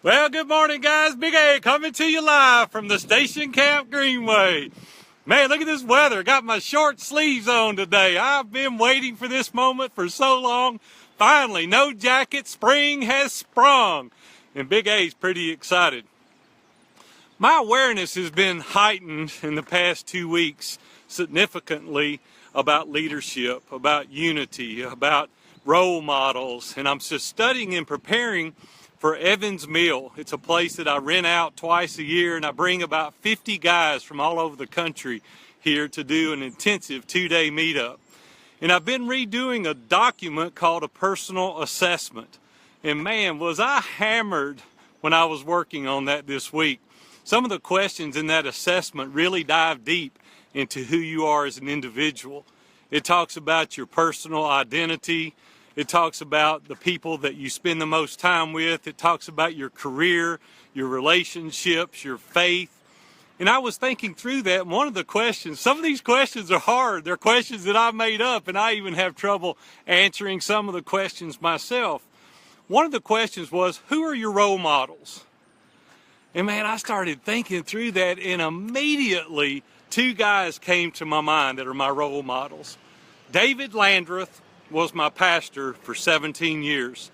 Well, good morning, guys. Big A coming to you live from the station camp Greenway. Man, look at this weather. Got my short sleeves on today. I've been waiting for this moment for so long. Finally, no jacket. Spring has sprung. And Big A's pretty excited. My awareness has been heightened in the past 2 weeks significantly about leadership, about unity, about role models. And I'm just studying and preparing for Evan's Mill. It's a place that I rent out twice a year, and I bring about 50 guys from all over the country here to do an intensive 2-day meetup. And I've been redoing a document called a personal assessment. And man, was I hammered when I was working on that this week. Some of the questions in that assessment really dive deep into who you are as an individual. It talks about your personal identity. It talks about the people that you spend the most time with. It talks about your career, your relationships, your faith. And I was thinking through that, and one of the questions, some of these questions are hard. They're questions that I made up, and I even have trouble answering some of the questions myself. One of the questions was, who are your role models? And man, I started thinking through that, and immediately 2 guys came to my mind that are my role models. David Landreth was my pastor for 17 years.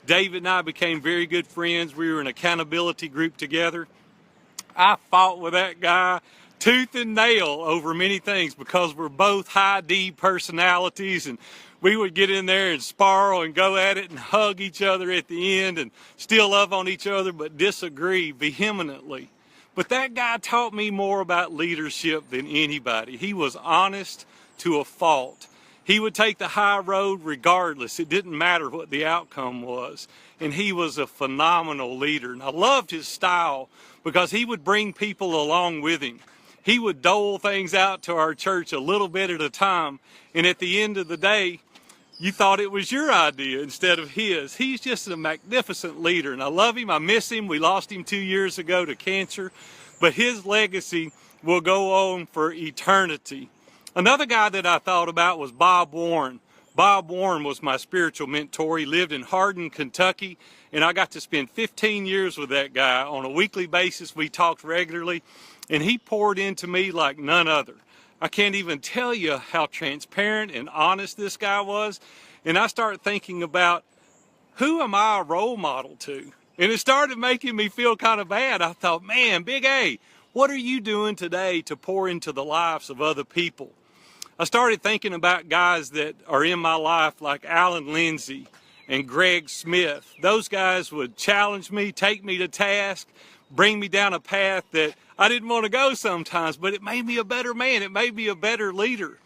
David and I became very good friends. We were an accountability group together. I fought with that guy tooth and nail over many things because we're both high D personalities, and we would get in there and spar and go at it and hug each other at the end and still love on each other but disagree vehemently. But that guy taught me more about leadership than anybody. He was honest to a fault. He would take the high road regardless. It didn't matter what the outcome was. And he was a phenomenal leader. And I loved his style because he would bring people along with him. He would dole things out to our church a little bit at a time. And at the end of the day, you thought it was your idea instead of his. He's just a magnificent leader. And I love him. I miss him. We lost him 2 years ago to cancer. But his legacy will go on for eternity. Another guy that I thought about was Bob Warren. Bob Warren was my spiritual mentor. He lived in Hardin, Kentucky, and I got to spend 15 years with that guy. On a weekly basis, we talked regularly, and he poured into me like none other. I can't even tell you how transparent and honest this guy was. And I started thinking about, who am I a role model to? And it started making me feel kind of bad. I thought, man, Big A, what are you doing today to pour into the lives of other people? I started thinking about guys that are in my life like Alan Lindsay and Greg Smith. Those guys would challenge me, take me to task, bring me down a path that I didn't want to go sometimes, but it made me a better man. It made me a better leader.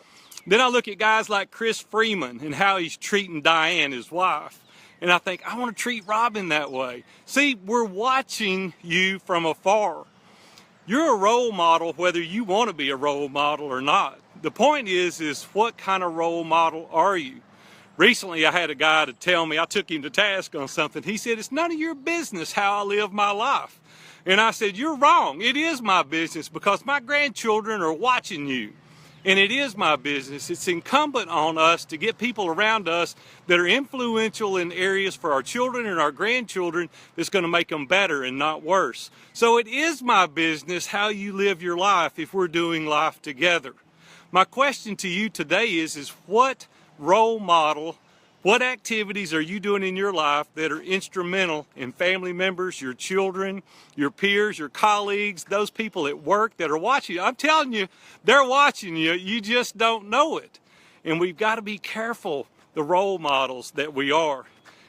Then I look at guys like Chris Freeman and how he's treating Diane, his wife. And I think, I want to treat Robin that way. See, we're watching you from afar. You're a role model whether you want to be a role model or not. The point is what kind of role model are you? Recently, I had a guy to tell me, I took him to task on something. He said, it's none of your business how I live my life. And I said, you're wrong. It is my business because my grandchildren are watching you. And it is my business. It's incumbent on us to get people around us that are influential in areas for our children and our grandchildren that's going to make them better and not worse. So it is my business how you live your life if we're doing life together. My question to you today is what role model, what activities are you doing in your life that are instrumental in family members, your children, your peers, your colleagues, those people at work that are watching you? I'm telling you, they're watching you. You just don't know it. And we've got to be careful the role models that we are.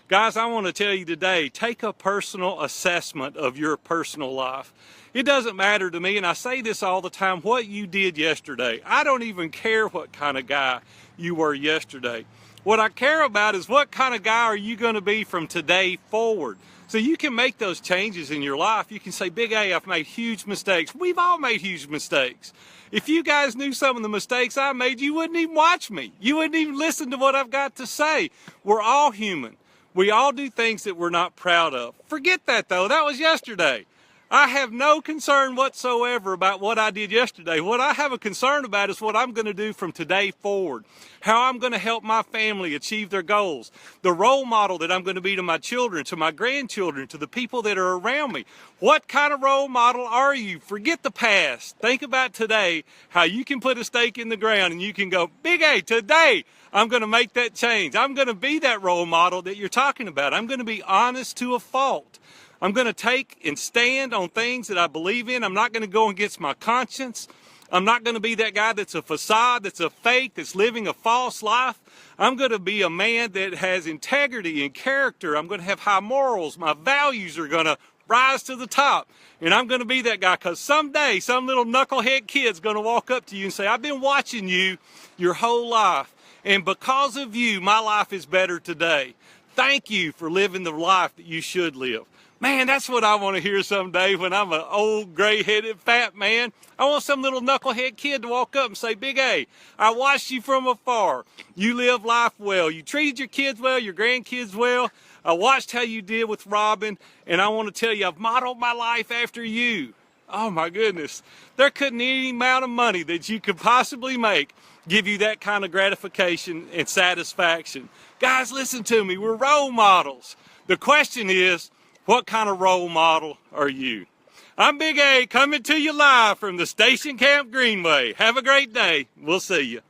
Guys, I want to tell you today, take a personal assessment of your personal life. It doesn't matter to me, and I say this all the time, what you did yesterday. I don't even care what kind of guy you were yesterday. What I care about is what kind of guy are you going to be from today forward. So you can make those changes in your life. You can say, Big A, I've made huge mistakes. We've all made huge mistakes. If you guys knew some of the mistakes I made, you wouldn't even watch me. You wouldn't even listen to what I've got to say. We're all human. We all do things that we're not proud of. Forget that, though. That was yesterday. I have no concern whatsoever about what I did yesterday. What I have a concern about is what I'm going to do from today forward. How I'm going to help my family achieve their goals. The role model that I'm going to be to my children, to my grandchildren, to the people that are around me. What kind of role model are you? Forget the past. Think about today, how you can put a stake in the ground and you can go, Big A, today I'm going to make that change. I'm going to be that role model that you're talking about. I'm going to be honest to a fault. I'm going to take and stand on things that I believe in. I'm not going to go against my conscience. I'm not going to be that guy that's a facade, that's a fake, that's living a false life. I'm going to be a man that has integrity and character. I'm going to have high morals. My values are going to rise to the top. And I'm going to be that guy because someday some little knucklehead kid's going to walk up to you and say, I've been watching you your whole life. And because of you, my life is better today. Thank you for living the life that you should live. Man, that's what I want to hear someday when I'm an old, gray-headed, fat man. I want some little knucklehead kid to walk up and say, Big A, I watched you from afar. You live life well. You treated your kids well, your grandkids well. I watched how you did with Robin, and I want to tell you, I've modeled my life after you. Oh, my goodness. There couldn't any amount of money that you could possibly make give you that kind of gratification and satisfaction. Guys, listen to me. We're role models. The question is, what kind of role model are you? I'm Big A coming to you live from the Station Camp Greenway. Have a great day. We'll see you.